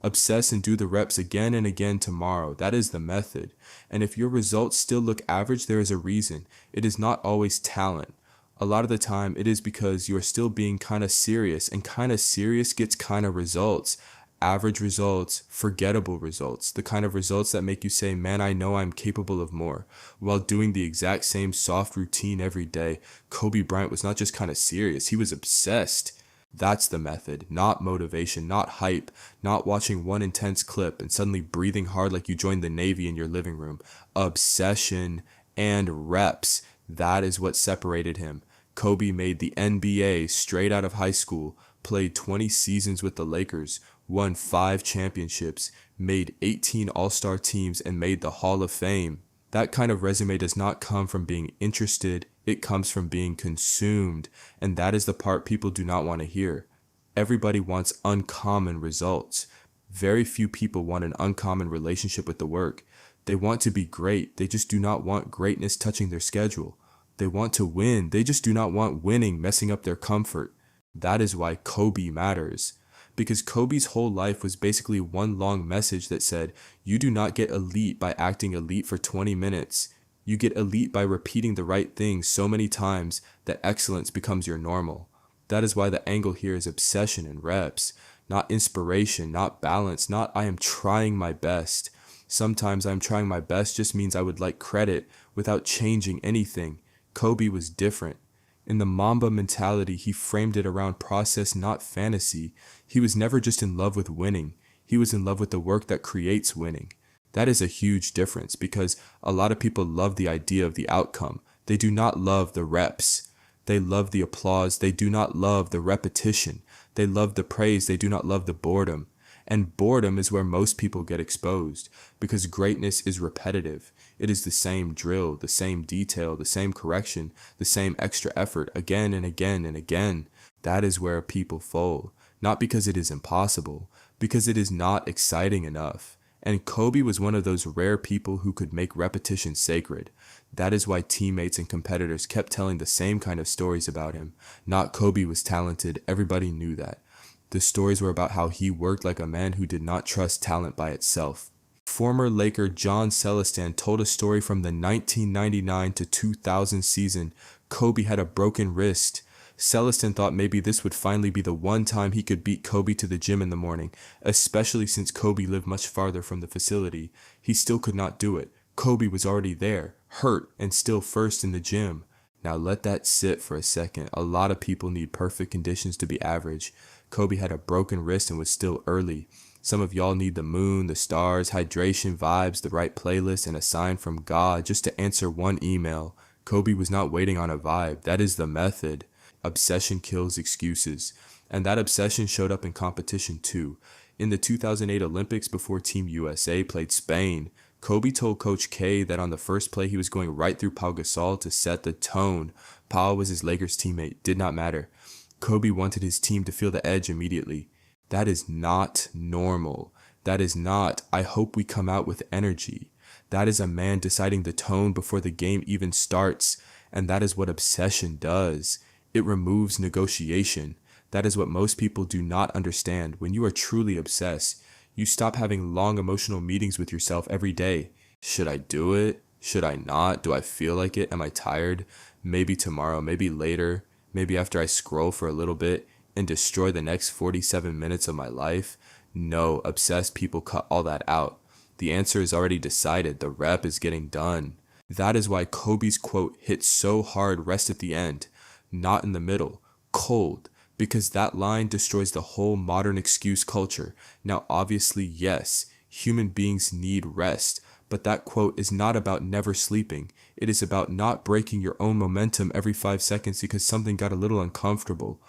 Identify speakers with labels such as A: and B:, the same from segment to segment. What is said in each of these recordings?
A: Obsess and do the reps again and again tomorrow. That is the method. And if your results still look average, there is a reason. It is not always talent. A lot of the time, it is because you are still being kind of serious, and kind of serious gets kind of results. Average results, forgettable results, the kind of results that make you say, man, I know I'm capable of more, while doing the exact same soft routine every day. Kobe Bryant was not just kind of serious, he was obsessed. That's the method, not motivation, not hype, not watching one intense clip and suddenly breathing hard like you joined the Navy in your living room. Obsession and reps, that is what separated him. Kobe made the NBA straight out of high school, played 20 seasons with the Lakers, won 5 championships, made 18 All-Star teams, and made the Hall of Fame. That kind of resume does not come from being interested, it comes from being consumed, and that is the part people do not want to hear. Everybody wants uncommon results. Very few people want an uncommon relationship with the work. They want to be great, they just do not want greatness touching their schedule. They want to win, they just do not want winning messing up their comfort. That is why Kobe matters. Because Kobe's whole life was basically one long message that said, you do not get elite by acting elite for 20 minutes. You get elite by repeating the right things so many times that excellence becomes your normal. That is why the angle here is obsession and reps, not inspiration, not balance, not I am trying my best. Sometimes I'm trying my best just means I would like credit without changing anything. Kobe was different. In the Mamba mentality, he framed it around process, not fantasy. He was never just in love with winning. He was in love with the work that creates winning. That is a huge difference because a lot of people love the idea of the outcome. They do not love the reps. They love the applause. They do not love the repetition. They love the praise. They do not love the boredom. And boredom is where most people get exposed because greatness is repetitive. It is the same drill, the same detail, the same correction, the same extra effort again and again and again. That is where people fold. Not because it is impossible, because it is not exciting enough. And Kobe was one of those rare people who could make repetition sacred. That is why teammates and competitors kept telling the same kind of stories about him. Not Kobe was talented, everybody knew that. The stories were about how he worked like a man who did not trust talent by itself. Former Laker John Celestin told a story from the 1999 to 2000 season. Kobe had a broken wrist. Celestin thought maybe this would finally be the one time he could beat Kobe to the gym in the morning, especially since Kobe lived much farther from the facility. He still could not do it. Kobe was already there, hurt, and still first in the gym. Now let that sit for a second. A lot of people need perfect conditions to be average. Kobe had a broken wrist and was still early. Some of y'all need the moon, the stars, hydration, vibes, the right playlist, and a sign from God just to answer one email. Kobe was not waiting on a vibe. That is the method. Obsession kills excuses. And that obsession showed up in competition too. In the 2008 Olympics before Team USA played Spain, Kobe told Coach K that on the first play he was going right through Pau Gasol to set the tone. Pau was his Lakers teammate, did not matter. Kobe wanted his team to feel the edge immediately. That is not normal. That is not, I hope we come out with energy. That is a man deciding the tone before the game even starts, and that is what obsession does. It removes negotiation. That is what most people do not understand. When you are truly obsessed, you stop having long emotional meetings with yourself every day. Should I do it? Should I not? Do I feel like it? Am I tired? Maybe tomorrow, maybe later. Maybe after I scroll for a little bit and destroy the next 47 minutes of my life? No, obsessed people cut all that out. The answer is already decided. The rep is getting done. That is why Kobe's quote hit so hard rest at the end, not in the middle, cold, because that line destroys the whole modern excuse culture. Now obviously, yes, human beings need rest, but that quote is not about never sleeping. It is about not breaking your own momentum every 5 seconds because something got a little uncomfortable.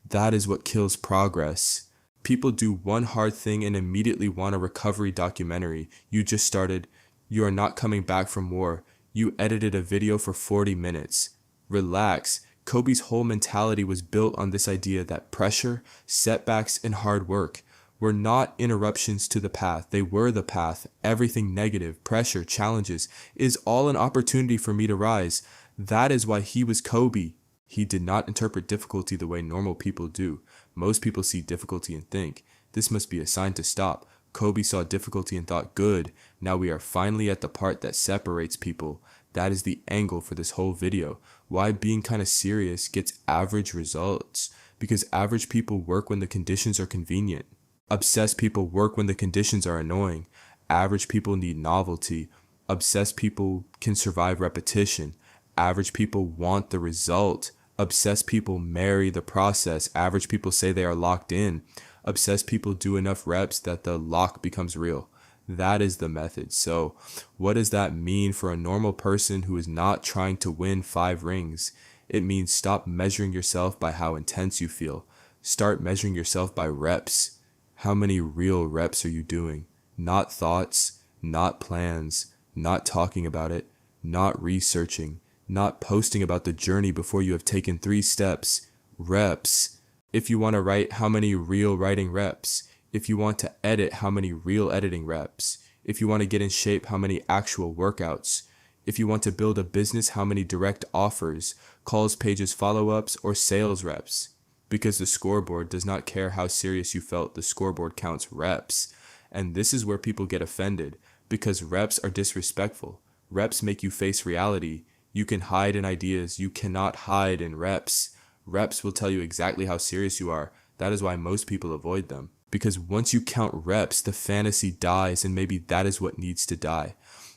A: That is what kills progress. People do one hard thing and immediately want a recovery documentary. You just started. You are not coming back from war. You edited a video for 40 minutes. Relax. Kobe's whole mentality was built on this idea that pressure, setbacks, and hard work were not interruptions to the path. They were the path. Everything negative, pressure, challenges is all an opportunity for me to rise. That is why he was Kobe. He did not interpret difficulty the way normal people do. Most people see difficulty and think, this must be a sign to stop. Kobe saw difficulty and thought, good, now we are finally at the part that separates people. That is the angle for this whole video. Why being kind of serious gets average results. Because average people work when the conditions are convenient. Obsessed people work when the conditions are annoying. Average people need novelty. Obsessed people can survive repetition. Average people want the result. Obsessed people marry the process. Average people say they are locked in. Obsessed people do enough reps that the lock becomes real. That is the method. So what does that mean for a normal person who is not trying to win 5 rings? It means stop measuring yourself by how intense you feel. Start measuring yourself by reps. How many real reps are you doing? Not thoughts, not plans, not talking about it, not researching, not posting about the journey before you have taken 3 steps. Reps. If you want to write, how many real writing reps? If you want to edit, how many real editing reps? If you want to get in shape, how many actual workouts? If you want to build a business, how many direct offers, calls, pages, follow-ups, or sales reps? Because the scoreboard does not care how serious you felt, the scoreboard counts reps. And this is where people get offended, because reps are disrespectful. Reps make you face reality. You can hide in ideas, you cannot hide in reps. Reps will tell you exactly how serious you are. That is why most people avoid them. Because once you count reps, the fantasy dies, and maybe that is what needs to die.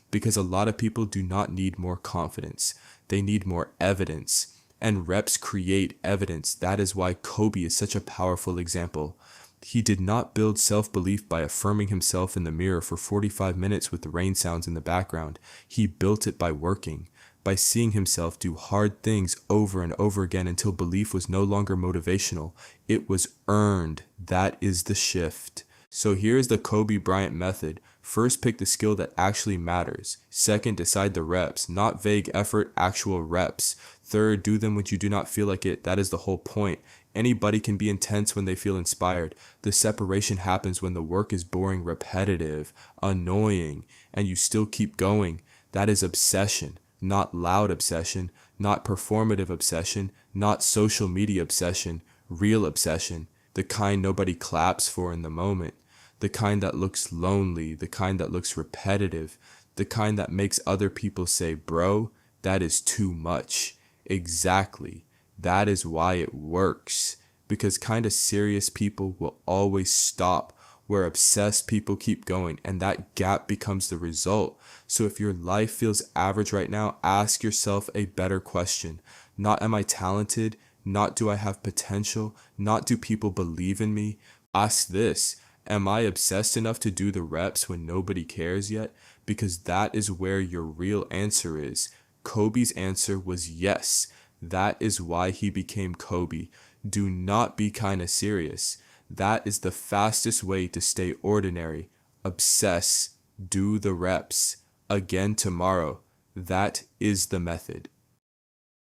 A: Because a lot of people do not need more confidence. They need more evidence. And reps create evidence. That is why Kobe is such a powerful example. He did not build self-belief by affirming himself in the mirror for 45 minutes with the rain sounds in the background. He built it by working, by seeing himself do hard things over and over again until belief was no longer motivational. It was earned. That is the shift. So here is the Kobe Bryant method. First, pick the skill that actually matters. Second, decide the reps, not vague effort, actual reps. Third, do them when you do not feel like it. That is the whole point. Anybody can be intense when they feel inspired. The separation happens when the work is boring, repetitive, annoying, and you still keep going. That is obsession, not loud obsession, not performative obsession, not social media obsession, real obsession, the kind nobody claps for in the moment. The kind that looks lonely, the kind that looks repetitive, the kind that makes other people say, bro, that is too much. Exactly. That is why it works. Because kind of serious people will always stop where obsessed people keep going, and that gap becomes the result. So if your life feels average right now, ask yourself a better question. Not am I talented? Not do I have potential? Not do people believe in me? Ask this. Am I obsessed enough to do the reps when nobody cares yet? Because that is where your real answer is. Kobe's answer was yes. That is why he became Kobe. Do not be kinda serious. That is the fastest way to stay ordinary. Obsess. Do the reps. Again tomorrow. That is the method.